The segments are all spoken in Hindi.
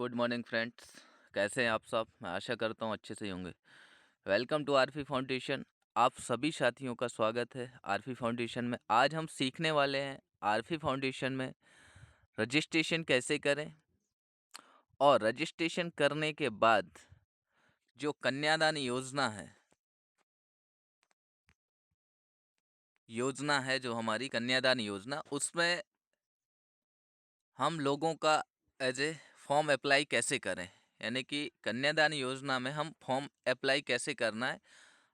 Good morning friends. कैसे हैं आप सब? मैं आशा करता हूँ अच्छे से ही होंगे। Welcome to Aarfi foundation. आप सभी साथियों का स्वागत है आरफी फाउंडेशन में। आज हम सीखने वाले हैं आरफी फाउंडेशन में रजिस्ट्रेशन कैसे करें, और रजिस्ट्रेशन करने के बाद जो कन्यादान योजना है जो हमारी कन्यादान योजना, उसमें हम लोगों का एज ए फॉर्म अप्लाई कैसे करें, यानी कि कन्यादान योजना में हम फॉर्म अप्लाई कैसे करना है।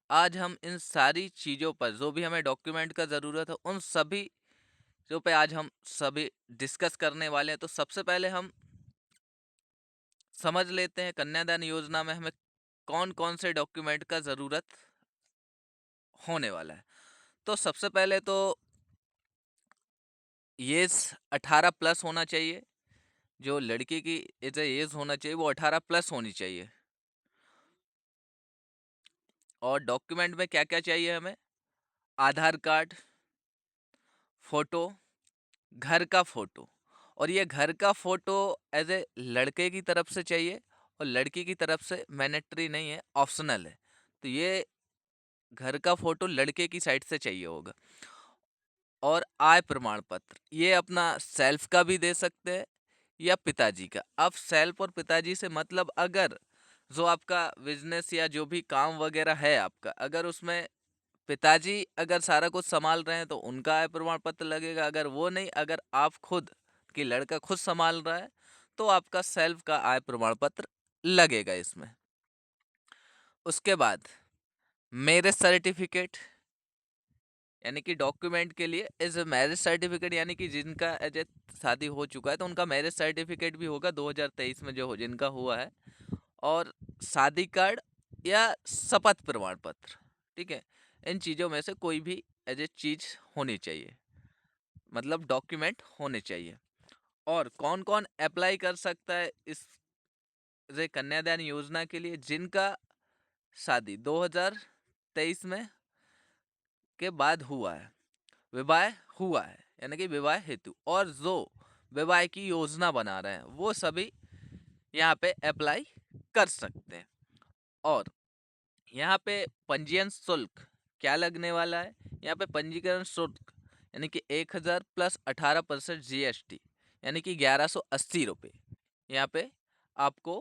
आज हम इन सारी चीज़ों पर, जो भी हमें डॉक्यूमेंट का ज़रूरत है, उन सभी चीज़ों पे आज हम सभी डिस्कस करने वाले हैं। तो सबसे पहले हम समझ लेते हैं कन्यादान योजना में हमें कौन कौन से डॉक्यूमेंट का ज़रूरत होने वाला है। तो सबसे पहले तो एज 18 प्लस होना चाहिए। जो लड़की की एज होना चाहिए वो 18 प्लस होनी चाहिए। और डॉक्यूमेंट में क्या क्या चाहिए हमें? आधार कार्ड, फोटो, घर का फोटो। और ये घर का फोटो एज ए लड़के की तरफ से चाहिए, और लड़की की तरफ से मैंडेटरी नहीं है, ऑप्शनल है। तो ये घर का फोटो लड़के की साइड से चाहिए होगा। और आय प्रमाण पत्र, ये अपना सेल्फ का भी दे सकते हैं या पिताजी का। अब सेल्फ और पिताजी से मतलब, अगर जो आपका बिजनेस या जो भी काम वगैरह है आपका, अगर उसमें पिताजी अगर सारा कुछ संभाल रहे हैं तो उनका आय प्रमाण पत्र लगेगा। अगर वो नहीं, अगर आप खुद कि लड़का खुद संभाल रहा है, तो आपका सेल्फ का आय प्रमाण पत्र लगेगा इसमें। उसके बाद मैरिज सर्टिफिकेट, यानी कि डॉक्यूमेंट के लिए इज मैरिज सर्टिफिकेट, यानी कि जिनका एज ए शादी हो चुका है तो उनका मैरिज सर्टिफिकेट भी होगा 2023 में जो जिनका हुआ है। और शादी कार्ड या शपथ प्रमाण पत्र, ठीक है। इन चीज़ों में से कोई भी एज ए चीज़ होनी चाहिए, मतलब डॉक्यूमेंट होने चाहिए। और कौन कौन अप्लाई कर सकता है इस कन्यादान योजना के लिए? जिनका शादी 2023 में के बाद हुआ है, विवाह हुआ है, यानी कि विवाह हेतु, और जो विवाह की योजना बना रहे हैं, वो सभी यहाँ पे अप्लाई कर सकते हैं। और यहाँ पे पंजीयन शुल्क क्या लगने वाला है? यहाँ पे पंजीकरण शुल्क यानी कि 1000 प्लस 18% GST, यानी कि 1180 रुपये यहाँ पे आपको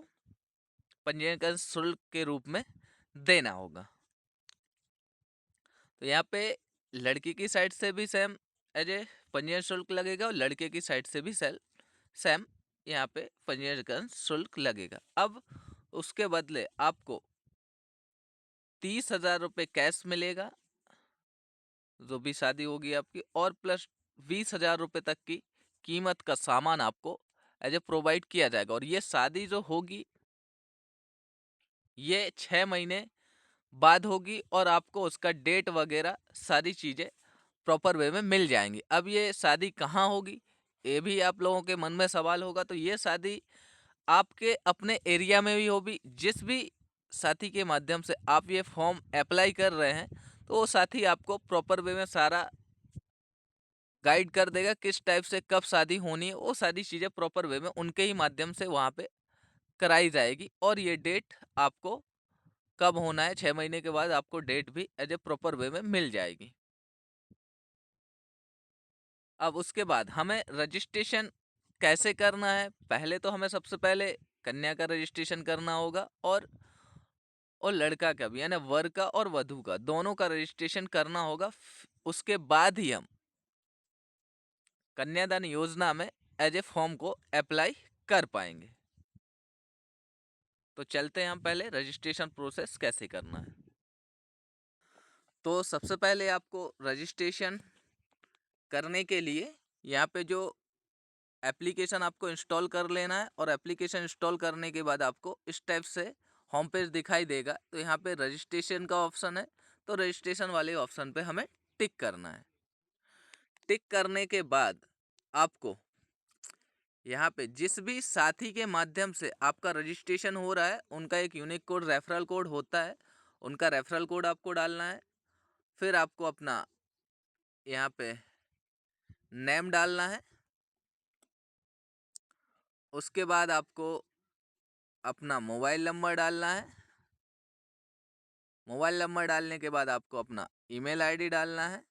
पंजीकरण शुल्क के रूप में देना होगा। तो यहाँ पे लड़की की साइड से भी सेम एज ए पंजीयन शुल्क लगेगा, और लड़के की साइड से भी सेम यहाँ पे पंजीकरण शुल्क लगेगा। अब उसके बदले आपको 30,000 रुपये कैश मिलेगा, जो भी शादी होगी आपकी, और प्लस 20,000 रुपये तक की कीमत का सामान आपको एज ए प्रोवाइड किया जाएगा। और ये शादी जो होगी ये 6 महीने बाद होगी, और आपको उसका डेट वगैरह सारी चीज़ें प्रॉपर वे में मिल जाएंगी। अब ये शादी कहाँ होगी, ये भी आप लोगों के मन में सवाल होगा। तो ये शादी आपके अपने एरिया में भी होगी। जिस भी साथी के माध्यम से आप ये फॉर्म अप्लाई कर रहे हैं, तो वो साथी आपको प्रॉपर वे में सारा गाइड कर देगा किस टाइप से कब शादी होनी है। वो सारी चीज़ें प्रॉपर वे में उनके ही माध्यम से वहाँ पे कराई जाएगी। और ये डेट आपको कब होना है, 6 महीने के बाद आपको डेट भी एज ए प्रॉपर वे में मिल जाएगी। अब उसके बाद हमें रजिस्ट्रेशन कैसे करना है? पहले तो हमें सबसे पहले कन्या का रजिस्ट्रेशन करना होगा, और लड़का का भी, यानी वर का और वधू का, दोनों का रजिस्ट्रेशन करना होगा। उसके बाद ही हम कन्यादान योजना में एज ए फॉर्म को अप्लाई कर पाएंगे। तो चलते हैं हम पहले रजिस्ट्रेशन प्रोसेस कैसे करना है। तो सबसे पहले आपको रजिस्ट्रेशन करने के लिए यहाँ पे जो एप्लीकेशन आपको इंस्टॉल कर लेना है, और एप्लीकेशन इंस्टॉल करने के बाद आपको इस टाइप से होम पेज दिखाई देगा। तो यहाँ पे रजिस्ट्रेशन का ऑप्शन है, तो रजिस्ट्रेशन वाले ऑप्शन पे हमें टिक करना है। टिक करने के बाद आपको यहाँ पे जिस भी साथी के माध्यम से आपका रजिस्ट्रेशन हो रहा है, उनका एक यूनिक कोड, रेफरल कोड होता है, उनका रेफरल कोड आपको डालना है। फिर आपको अपना यहाँ पे नेम डालना है। उसके बाद आपको अपना मोबाइल नंबर डालना है। मोबाइल नंबर डालने के बाद आपको अपना ईमेल आईडी डालना है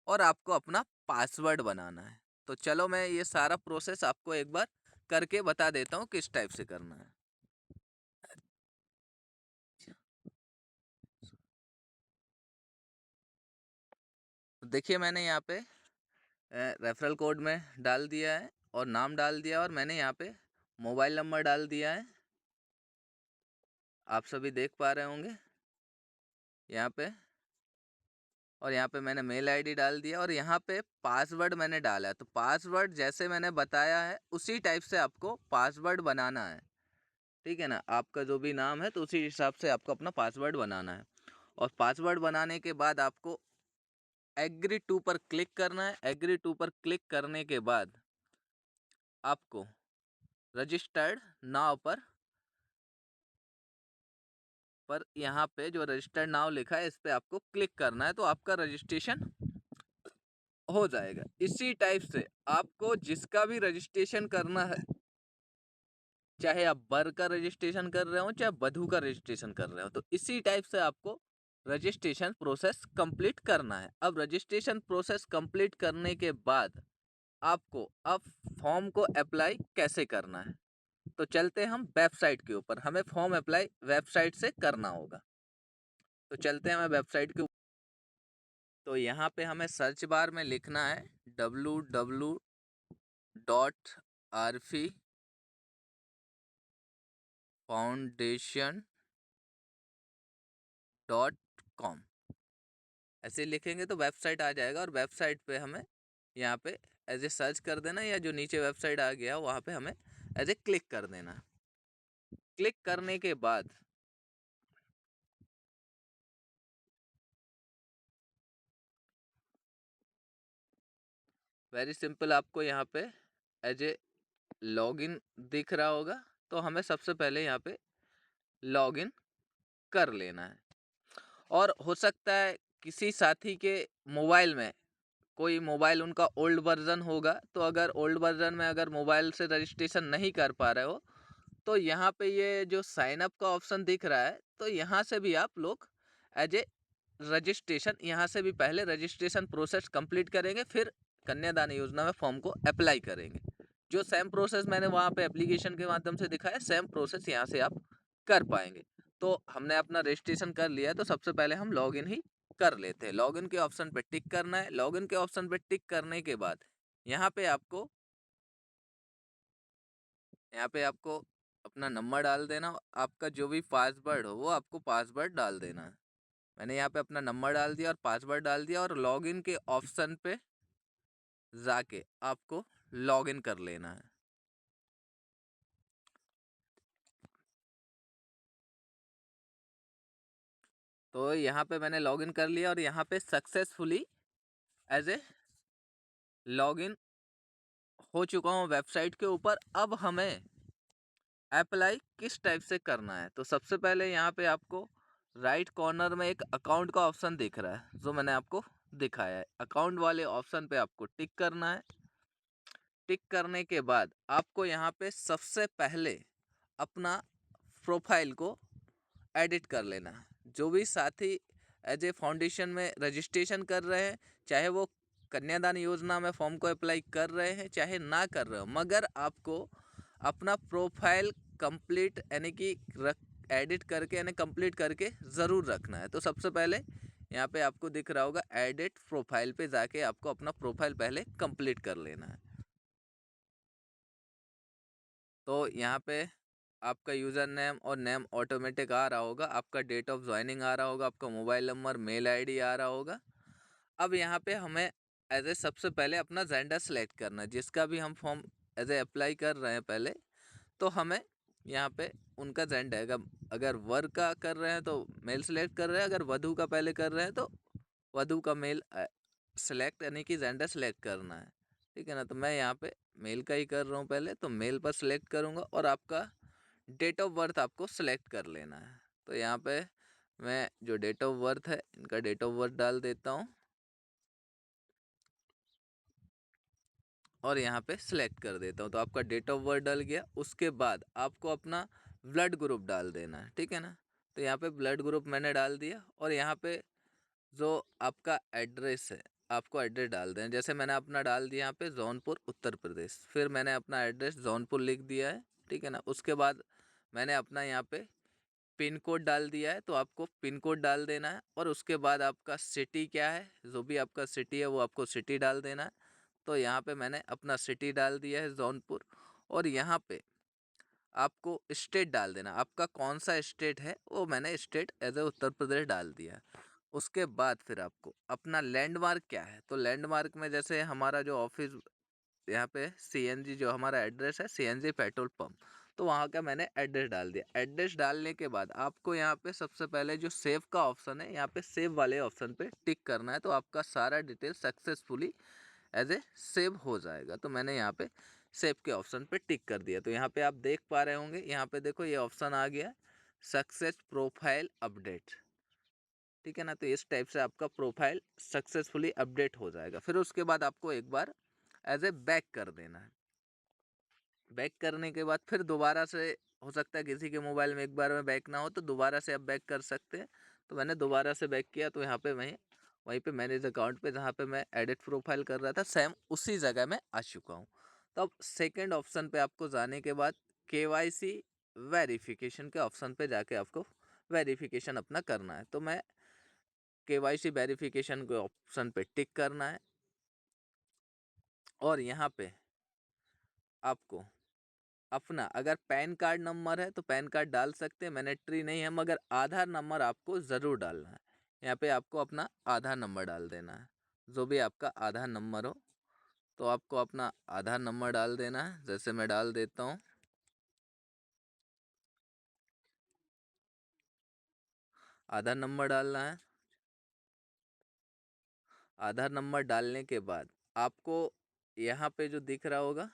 और आपको अपना पासवर्ड बनाना है। तो चलो मैं ये सारा प्रोसेस आपको एक बार करके बता देता हूँ किस टाइप से करना है। तो देखिए मैंने यहाँ पे रेफरल कोड में डाल दिया है और नाम डाल दिया और मैंने यहाँ पे मोबाइल नंबर डाल दिया है, आप सभी देख पा रहे होंगे यहाँ पे। और यहाँ पे मैंने मेल आईडी डाल दिया और यहाँ पे पासवर्ड मैंने डाला है। तो पासवर्ड जैसे मैंने बताया है उसी टाइप से आपको पासवर्ड बनाना है, ठीक है ना। आपका जो भी नाम है तो उसी हिसाब से आपको अपना पासवर्ड बनाना है। और पासवर्ड बनाने के बाद आपको एग्री टू पर क्लिक करना है। एग्री टू पर क्लिक करने के बाद आपको रजिस्टर्ड नाउ पर यहाँ पे जो रजिस्टर्ड नाउ लिखा है इस पे आपको क्लिक करना है, तो आपका रजिस्ट्रेशन हो जाएगा। इसी टाइप से आपको जिसका भी रजिस्ट्रेशन करना है, चाहे आप वर का रजिस्ट्रेशन कर रहे हो चाहे वधू का रजिस्ट्रेशन कर रहे हो, तो इसी टाइप से आपको रजिस्ट्रेशन प्रोसेस कंप्लीट करना है। अब रजिस्ट्रेशन प्रोसेस कंप्लीट करने के बाद आपको अब फॉर्म को अप्लाई कैसे करना है, तो चलते हैं हम वेबसाइट के ऊपर। हमें फॉर्म अप्लाई वेबसाइट से करना होगा, तो चलते हैं हमें वेबसाइट के ऊपर। तो यहाँ पे हमें सर्च बार में लिखना है www.rfifoundation.com, ऐसे लिखेंगे तो वेबसाइट आ जाएगा। और वेबसाइट पे हमें यहाँ पे एज ए सर्च कर देना, या जो नीचे वेबसाइट आ गया वहाँ पे हमें एज ए क्लिक कर देना। क्लिक करने के बाद वेरी सिंपल आपको यहाँ पे एज ए लॉगिन दिख रहा होगा, तो हमें सबसे पहले यहाँ पे लॉगिन कर लेना है। और हो सकता है किसी साथी के मोबाइल में कोई मोबाइल उनका ओल्ड वर्जन होगा, तो अगर ओल्ड वर्जन में अगर मोबाइल से रजिस्ट्रेशन नहीं कर पा रहे हो, तो यहाँ पे ये जो साइन अप का ऑप्शन दिख रहा है, तो यहाँ से भी आप लोग एज ए रजिस्ट्रेशन, यहाँ से भी पहले रजिस्ट्रेशन प्रोसेस कंप्लीट करेंगे, फिर कन्यादान योजना में फॉर्म को अप्लाई करेंगे। जो सेम प्रोसेस मैंने वहाँ पे एप्लीकेशन के माध्यम से दिखाया, सेम प्रोसेस यहाँ से आप कर पाएंगे। तो हमने अपना रजिस्ट्रेशन कर लिया है, तो सबसे पहले हम लॉगिन ही कर लेते हैं। लॉगिन के ऑप्शन पे टिक करना है। लॉगिन के ऑप्शन पे टिक करने के बाद यहाँ पे आपको अपना नंबर डाल देना। आपका जो भी पासवर्ड हो वो आपको पासवर्ड डाल देना है। मैंने यहाँ पे अपना नंबर डाल दिया और पासवर्ड डाल दिया, और लॉगिन के ऑप्शन पे जाके आपको लॉगिन कर लेना है। तो यहाँ पे मैंने लॉगिन कर लिया और यहाँ पे सक्सेसफुली एज ए लॉगिन हो चुका हूँ वेबसाइट के ऊपर। अब हमें अप्लाई किस टाइप से करना है, तो सबसे पहले यहाँ पे आपको राइट कॉर्नर में एक अकाउंट का ऑप्शन दिख रहा है, जो मैंने आपको दिखाया है। अकाउंट वाले ऑप्शन पे आपको टिक करना है। टिक करने के बाद आपको यहाँ पे सबसे पहले अपना प्रोफाइल को एडिट कर लेना है। जो भी साथी एज ए फाउंडेशन में रजिस्ट्रेशन कर रहे हैं, चाहे वो कन्यादान योजना में फॉर्म को अप्लाई कर रहे हैं चाहे ना कर रहे हो, मगर आपको अपना प्रोफाइल कंप्लीट यानी कि एडिट करके यानी कंप्लीट करके ज़रूर रखना है। तो सबसे पहले यहाँ पे आपको दिख रहा होगा एडिट प्रोफाइल पे जाके आपको अपना प्रोफाइल पहले कंप्लीट कर लेना है। तो यहाँ पे आपका यूज़र नेम और नेम ऑटोमेटिक आ रहा होगा, आपका डेट ऑफ ज्वाइनिंग आ रहा होगा, आपका मोबाइल नंबर मेल आईडी आ रहा होगा। अब यहाँ पे हमें एज ए सबसे पहले अपना जेंडर सेलेक्ट करना है। जिसका भी हम फॉर्म एज ए अप्लाई कर रहे हैं पहले, तो हमें यहाँ पे उनका जेंडर है, अगर वर का कर रहे हैं तो मेल सेलेक्ट कर रहे हैं, अगर वधू का पहले कर रहे हैं तो वधू का मेल सेलेक्ट यानी कि जेंडर सेलेक्ट करना है, ठीक है ना। तो मैं यहाँ पे मेल का ही कर रहा हूँ पहले, तो मेल पर सेलेक्ट करूँगा और आपका डेट ऑफ बर्थ आपको सेलेक्ट कर लेना है। तो यहाँ पे मैं जो डेट ऑफ बर्थ है इनका डेट ऑफ बर्थ डाल देता हूँ और यहाँ पे सिलेक्ट कर देता हूँ। तो आपका डेट ऑफ बर्थ डल गया। उसके बाद आपको अपना ब्लड ग्रुप डाल देना है, ठीक है ना। तो यहाँ पे ब्लड ग्रुप मैंने डाल दिया, और यहाँ पे जो आपका एड्रेस है, आपको एड्रेस डाल दें। जैसे मैंने अपना डाल दिया यहाँ पे जौनपुर उत्तर प्रदेश, फिर मैंने अपना एड्रेस जौनपुर लिख दिया है, ठीक है ना। उसके बाद मैंने अपना यहाँ पे पिन कोड डाल दिया है, तो आपको पिन कोड डाल देना है। और उसके बाद आपका सिटी क्या है, जो भी आपका सिटी है वो आपको सिटी डाल देना है। तो यहाँ पे मैंने अपना सिटी डाल दिया है जौनपुर। और यहाँ पे आपको स्टेट डाल देना, आपका कौन सा स्टेट है, वो मैंने state as a Uttar Pradesh डाल दिया है। उसके बाद फिर आपको अपना लैंडमार्क क्या है, तो लैंडमार्क में जैसे हमारा जो ऑफिस यहाँ पे सीएनजी, जो हमारा एड्रेस है सीएनजी पेट्रोल पंप, तो वहाँ का मैंने एड्रेस डाल दिया। एड्रेस डालने के बाद आपको यहाँ पे सबसे पहले जो सेव का ऑप्शन है, यहाँ पे सेव वाले ऑप्शन पे टिक करना है, तो आपका सारा detail successfully as a save हो जाएगा। तो मैंने यहाँ पे सेव के ऑप्शन पे टिक कर दिया। तो यहाँ पे आप देख पा रहे होंगे, यहाँ पे देखो ये ऑप्शन आ गया सक्सेस प्रोफाइल अपडेट, ठीक है ना। तो इस टाइप से आपका प्रोफाइल सक्सेसफुली अपडेट हो जाएगा। फिर उसके बाद आपको एक बार एज ए बैक कर देना है। बैक करने के बाद फिर दोबारा से, हो सकता है किसी के मोबाइल में एक बार में बैक ना हो, तो दोबारा से आप बैक कर सकते हैं। तो मैंने दोबारा से बैक किया, तो यहाँ पे वहीं पे मैनेज अकाउंट पे जहाँ पे मैं एडिट प्रोफाइल कर रहा था, सेम उसी जगह मैं आ चुका हूँ। तो अब सेकेंड ऑप्शन पे आपको जाने के बाद KYC वेरिफिकेशन के ऑप्शन पे जाके आपको वेरिफिकेशन अपना करना है। तो मैं KYC वेरिफिकेशन के ऑप्शन पे टिक करना है, और यहाँ पे आपको अपना अगर पैन कार्ड नंबर है तो पैन कार्ड डाल सकते हैं, मैंडेटरी नहीं है, मगर आधार नंबर आपको ज़रूर डालना है। यहाँ पे आपको अपना आधार नंबर डाल देना है, जो भी आपका आधार नंबर हो, तो आपको अपना आधार नंबर डाल देना है। जैसे मैं डाल देता हूँ, आधार नंबर डालना है। आधार नंबर डालने के बाद आपको यहाँ पे जो दिख रहा होगा,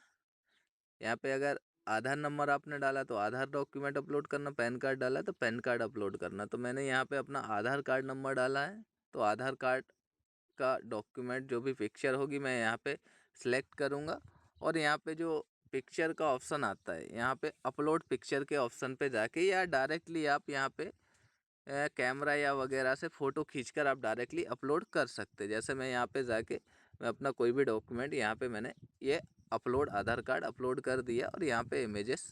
यहाँ पे अगर आधार नंबर आपने डाला तो आधार डॉक्यूमेंट अपलोड करना, पैन कार्ड डाला तो पैन कार्ड अपलोड करना। तो मैंने यहाँ पे अपना आधार कार्ड नंबर डाला है, तो आधार कार्ड का डॉक्यूमेंट जो भी पिक्चर होगी मैं यहाँ पे सिलेक्ट करूँगा। और यहाँ पे जो पिक्चर का ऑप्शन आता है, यहाँ पे अपलोड पिक्चर के ऑप्शन पे जाके, या डायरेक्टली आप यहाँ पे कैमरा या वगैरह से फ़ोटो खींचकर आप डायरेक्टली अपलोड कर सकते हैं। जैसे मैं यहाँ पे जाके मैं अपना कोई भी डॉक्यूमेंट यहाँ पे मैंने ये अपलोड आधार कार्ड अपलोड कर दिया, और यहाँ पे इमेजेस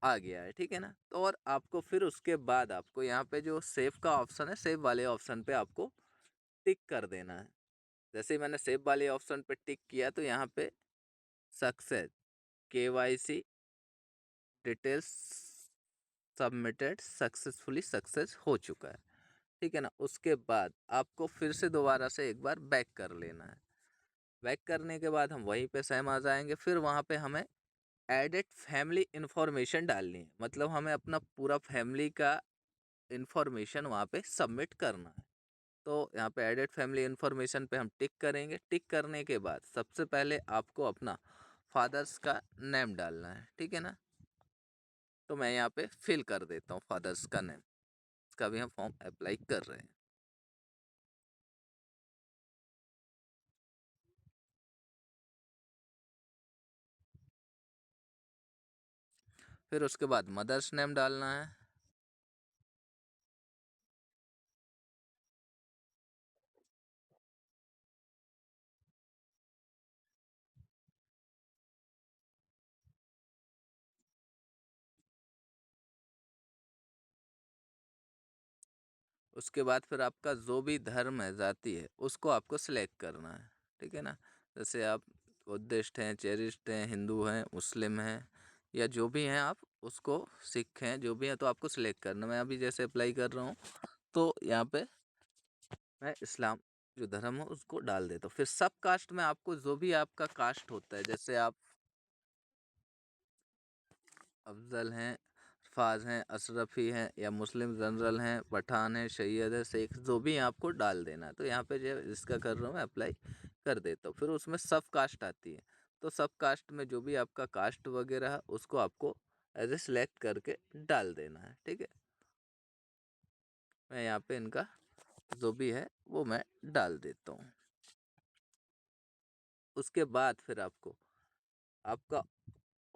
आ गया है, ठीक है ना। तो और आपको फिर उसके बाद आपको यहाँ पे जो सेव का ऑप्शन है, सेव वाले ऑप्शन पे आपको टिक कर देना है। जैसे ही मैंने सेव वाले ऑप्शन पे टिक किया, तो यहाँ पे success KYC details submitted successfully success हो चुका है, ठीक है ना। उसके बाद आपको फिर से दोबारा से एक बार बैक कर लेना है। बैक करने के बाद हम वहीं पे सेम आ जाएंगे। फिर वहाँ पे हमें एडिट फैमिली इन्फॉर्मेशन डालनी है, मतलब हमें अपना पूरा फैमिली का इन्फॉर्मेशन वहाँ पे सबमिट करना है। तो यहाँ पे एडिट फैमिली इन्फॉर्मेशन पे हम टिक करेंगे। टिक करने के बाद सबसे पहले आपको अपना फादर्स का नेम डालना है, ठीक है ना। तो मैं यहाँ पे फिल कर देता हूँ फादर्स का नेम, इसका भी हम फॉर्म अप्लाई कर रहे हैं। फिर उसके बाद मदर्स नेम डालना है। उसके बाद फिर आपका जो भी धर्म है, जाति है, उसको आपको सिलेक्ट करना है, ठीक है ना। जैसे आप बुद्धिस्ट हैं, चेरिस्ट हैं, हिंदू हैं, मुस्लिम हैं, या जो भी हैं आप उसको, सिख हैं, जो भी है, तो आपको सिलेक्ट करना। मैं अभी जैसे अप्लाई कर रहा हूँ, तो यहाँ पे मैं इस्लाम जो धर्म है उसको डाल देता हूँ। फिर सब कास्ट में आपको जो भी आपका कास्ट होता है, जैसे आप अफजल हैं, फाज हैं, अशरफी हैं, या मुस्लिम जनरल हैं, पठान हैं, सैयद है, शेख, जो भी है आपको डाल देना है। तो यहाँ पे जो जिसका कर रहा हूँ मैं अप्लाई कर देता हूँ। फिर उसमें सब कास्ट आती है, तो सब कास्ट में जो भी आपका कास्ट वगैरह है उसको आपको एज ए सिलेक्ट करके डाल देना है, ठीक है। मैं यहाँ पे इनका जो भी है वो मैं डाल देता हूँ। उसके बाद फिर आपको आपका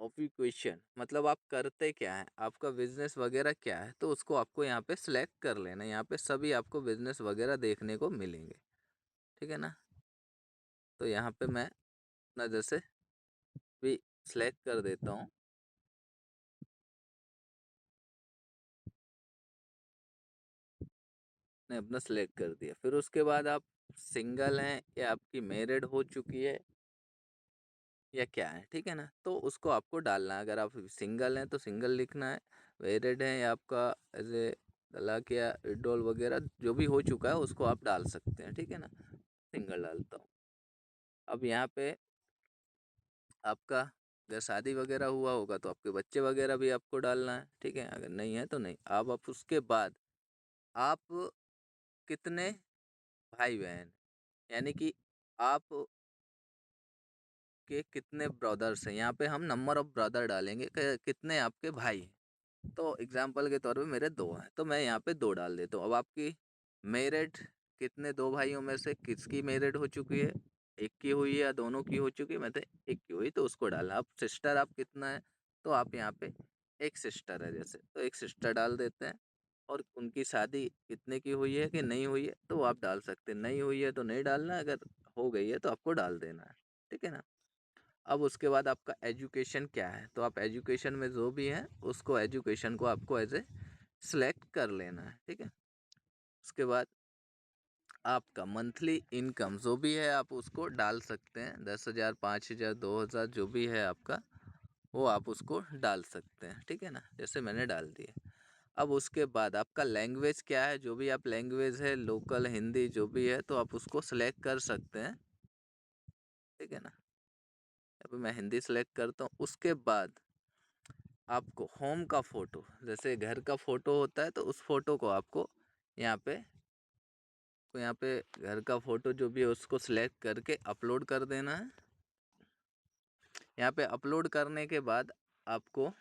ऑक्यूपेशन मतलब आप करते क्या है, आपका बिजनेस वगैरह क्या है, तो उसको आपको यहाँ पे सिलेक्ट कर लेना। यहाँ पे सभी आपको बिजनेस वगैरह देखने को मिलेंगे, ठीक है ना। तो यहाँ पे मैं अपना जैसे भी सिलेक्ट कर देता हूँ। ने अपना सिलेक्ट कर दिया। फिर उसके बाद आप सिंगल हैं या आपकी मैरिड हो चुकी है या क्या है, ठीक है ना, तो उसको आपको डालना है। अगर आप सिंगल हैं तो सिंगल लिखना है, मैरिड हैं या आपका ऐसे तलाक या विड्रॉल वगैरह जो भी हो चुका है उसको आप डाल सकते हैं, ठीक है ना। सिंगल डालता हूँ। अब यहाँ पे आपका अगर शादी वगैरह हुआ होगा तो आपके बच्चे वगैरह भी आपको डालना है, ठीक है। अगर नहीं है तो नहीं। अब आप उसके बाद आप कितने भाई बहन, यानी कि आप के कितने ब्रदर्स हैं, यहाँ पे हम नंबर ऑफ ब्रदर डालेंगे कि कितने आपके भाई हैं। तो एग्जाम्पल के तौर पे मेरे 2 हैं तो मैं यहाँ पे 2 डाल देता हूँ। अब आपकी मैरिड कितने 2 भाइयों में से किसकी मैरिड हो चुकी है, एक की हुई है या दोनों की हो चुकी है, मतलब एक की हुई तो उसको डालना। अब सिस्टर आप कितना है, तो आप यहाँ पे एक सिस्टर है जैसे, तो एक सिस्टर डाल देते हैं। और उनकी शादी कितने की हुई है कि नहीं हुई है तो आप डाल सकते हैं, नहीं हुई है तो नहीं डालना, अगर हो गई है तो आपको डाल देना है, ठीक है ना। अब उसके बाद आपका एजुकेशन क्या है, तो आप एजुकेशन में जो भी है उसको एजुकेशन को आपको एज ए सिलेक्ट कर लेना है, ठीक है। उसके बाद आपका मंथली इनकम जो भी है आप उसको डाल सकते हैं, 10,000 5,000 2,000 जो भी है आपका वो आप उसको डाल सकते हैं, ठीक है ना, जैसे मैंने डाल दिया। अब उसके बाद आपका लैंग्वेज क्या है, जो भी आप लैंग्वेज है लोकल हिंदी जो भी है तो आप उसको सिलेक्ट कर सकते हैं, ठीक है ना। अभी मैं हिंदी सेलेक्ट करता हूँ। उसके बाद आपको होम का फ़ोटो, जैसे घर का फ़ोटो होता है तो उस फ़ोटो को आपको यहाँ पे घर का फ़ोटो जो भी है उसको सिलेक्ट करके अपलोड कर देना है। यहाँ पे अपलोड करने के बाद आपको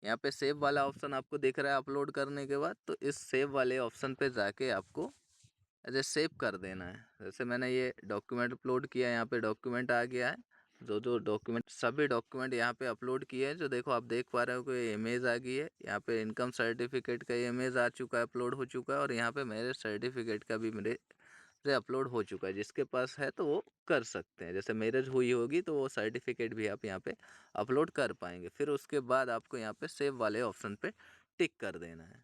यहाँ पे सेव वाला ऑप्शन आपको दिख रहा है अपलोड करने के बाद, तो इस सेव वाले ऑप्शन पे जाके आपको ऐसे सेव कर देना है। जैसे मैंने ये डॉक्यूमेंट अपलोड किया, यहाँ पे डॉक्यूमेंट आ गया है। जो जो डॉक्यूमेंट सभी डॉक्यूमेंट यहाँ पे अपलोड किए हैं, जो देखो आप देख पा रहे हो कि इमेज आ गई है। यहाँ पे इनकम सर्टिफिकेट का इमेज आ चुका है, अपलोड हो चुका है। और यहाँ पे मैरिज सर्टिफिकेट का भी मेरे से अपलोड हो चुका है। जिसके पास है तो वो कर सकते हैं, जैसे मैरिज हुई होगी तो वो सर्टिफिकेट भी आप यहाँ पे अपलोड कर पाएंगे। फिर उसके बाद आपको यहाँ पे सेव वाले ऑप्शन पे टिक कर देना है।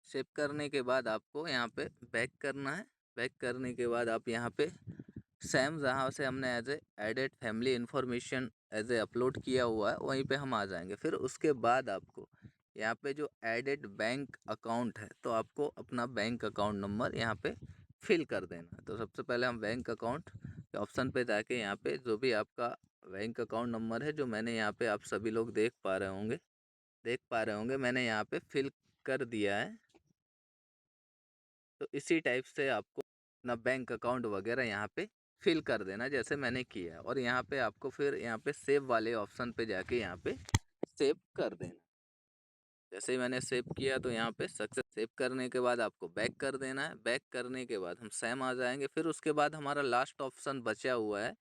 सेव करने के बाद आपको यहाँ पे बैक करना है। बैक करने के बाद आप यहाँ पे सेम जहाँ से हमने as a added family information as a upload किया हुआ है वहीं पे हम आ जाएंगे। फिर उसके बाद आपको यहाँ पे जो एडेड बैंक अकाउंट है तो आपको अपना बैंक अकाउंट नंबर यहाँ पे फिल कर देना है। तो सबसे पहले हम बैंक अकाउंट के ऑप्शन पे जाके यहाँ पे जो भी आपका बैंक अकाउंट नंबर है, जो मैंने यहाँ पे आप सभी लोग देख पा रहे होंगे मैंने यहाँ पे फिल कर दिया है। तो इसी टाइप से आपको अपना बैंक अकाउंट वगैरह यहाँ पे फिल कर देना जैसे मैंने किया है। और यहाँ पे आपको फिर यहाँ पे सेव वाले ऑप्शन पे जाके यहाँ पे सेव कर देना। जैसे ही मैंने सेव किया तो यहाँ पे सक्सेस। सेव करने के बाद आपको बैक कर देना है। बैक करने के बाद हम सेम आ जाएंगे। फिर उसके बाद हमारा लास्ट ऑप्शन बचा हुआ है,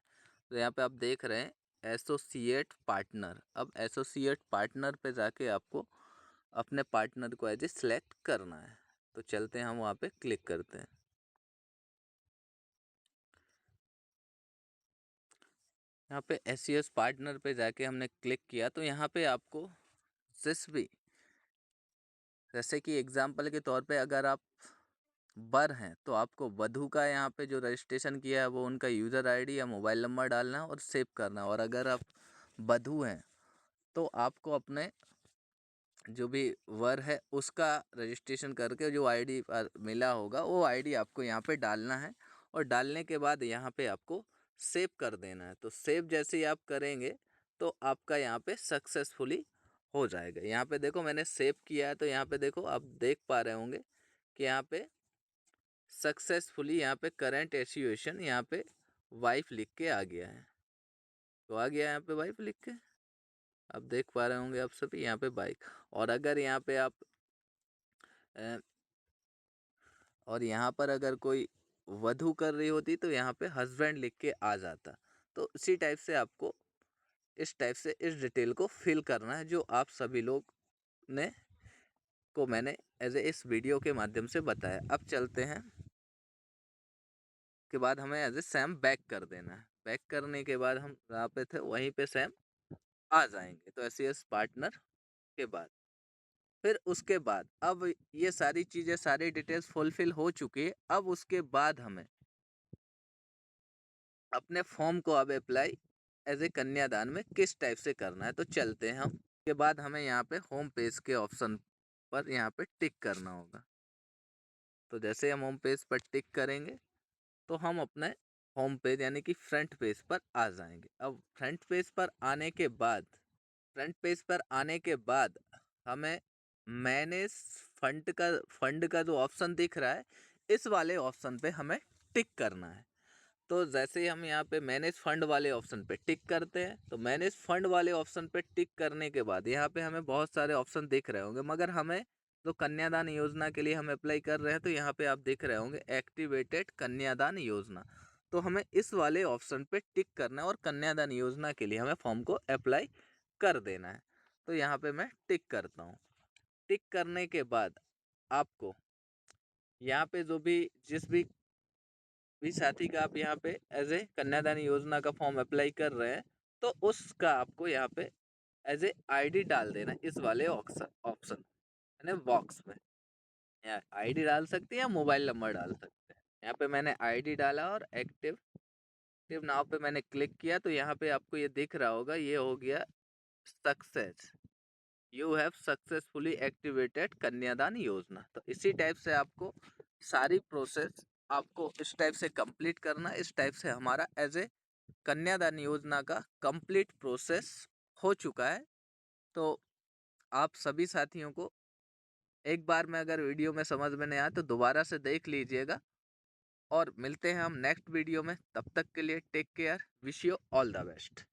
तो यहाँ पे आप देख रहे हैं एसोसिएट पार्टनर। अब एसोसिएट पार्टनर पे जाके आपको अपने पार्टनर को एज ए सिलेक्ट करना है। तो चलते हैं हम वहाँ पे क्लिक करते हैं। यहाँ पे एस पार्टनर पे जाके हमने क्लिक किया तो यहाँ पे आपको जिस भी, जैसे कि एग्जांपल के तौर पे अगर आप वर हैं तो आपको वधू का यहाँ पे जो रजिस्ट्रेशन किया है वो उनका यूज़र आईडी या मोबाइल नंबर डालना है और सेव करना है। और अगर आप वधू हैं तो आपको अपने जो भी वर है उसका रजिस्ट्रेशन करके जो आईडी मिला होगा वो आईडी आपको यहाँ पे डालना है। और डालने के बाद यहाँ पे आपको सेव कर देना है। तो सेव जैसे ही आप करेंगे तो आपका यहाँ पे सक्सेसफुली हो जाएगा। यहाँ पे देखो मैंने सेव किया है तो यहाँ पे देखो आप देख पा रहे होंगे कि यहाँ पे सक्सेसफुली यहाँ पे करंट एसोसिएशन यहाँ पे वाइफ लिख के आ गया है। तो आ गया यहाँ पे वाइफ लिख के, आप देख पा रहे होंगे आप सभी यहाँ पे बाइक। और अगर यहाँ पे आप अ, और यहाँ पर अगर कोई वधू कर रही होती तो यहाँ पे हस्बैंड लिख के आ जाता। तो इसी टाइप से आपको इस टाइप से इस डिटेल को फिल करना है जो आप सभी लोग ने को मैंने इस वीडियो के माध्यम से बताया। अब चलते हैं के बाद हमें सेम बैक कर देना है। बैक करने के बाद हम जहाँ पे थे वहीं पे सेम आ जाएंगे। तो एस पार्टनर के बाद फिर उसके बाद अब ये सारी चीज़ें सारी डिटेल्स फुलफिल हो चुकी है। अब उसके बाद हमें अपने फॉर्म को अब अप्लाई कन्यादान में किस टाइप से करना है। तो चलते हैं हम। के बाद हमें यहाँ पे होम पेज के ऑप्शन पर यहाँ पे टिक करना होगा। तो जैसे हम होम पेज पर टिक करेंगे तो हम अपने होम पेज यानी कि फ्रंट पेज पर आ जाएंगे। अब फ्रंट पेज पर आने के बाद हमें मैनेज फंड का जो ऑप्शन दिख रहा है इस वाले ऑप्शन पे हमें टिक करना है। तो जैसे ही हम यहाँ पे मैनेज फंड वाले ऑप्शन पे टिक करते हैं तो मैनेज फंड वाले ऑप्शन पे टिक करने के बाद यहाँ पे हमें बहुत सारे ऑप्शन दिख रहे होंगे, मगर हमें जो कन्यादान योजना के लिए हम अप्लाई कर रहे हैं तो यहाँ पे आप देख रहे होंगे एक्टिवेटेड कन्यादान योजना। तो हमें इस वाले ऑप्शन पे टिक करना है और कन्यादान योजना के लिए हमें फॉर्म को अप्लाई कर देना है। तो यहाँ पे मैं टिक करता हूँ। टिक करने के बाद आपको यहाँ पे जिस भी साथी का आप यहाँ पे कन्यादान योजना का फॉर्म अप्लाई कर रहे हैं तो उसका आपको यहाँ पे आईडी डाल देना इस वाले ऑप्शन यानी बॉक्स में। यहाँ आईडी डाल सकते हैं या मोबाइल नंबर डाल सकते हैं। यहाँ पे मैंने आईडी डाला और एक्टिव नाउ पे मैंने क्लिक किया तो यहाँ पे आपको ये दिख रहा होगा, ये हो गया success, you have successfully activated Kanyadan Yojana. तो इसी टाइप से आपको सारी प्रोसेस आपको इस टाइप से कंप्लीट करना। इस टाइप से हमारा कन्यादान योजना का कंप्लीट प्रोसेस हो चुका है। तो आप सभी साथियों को एक बार में अगर वीडियो में समझ में नहीं आया तो दोबारा से देख लीजिएगा और मिलते हैं हम नेक्स्ट वीडियो में। तब तक के लिए take care, wish you all the best.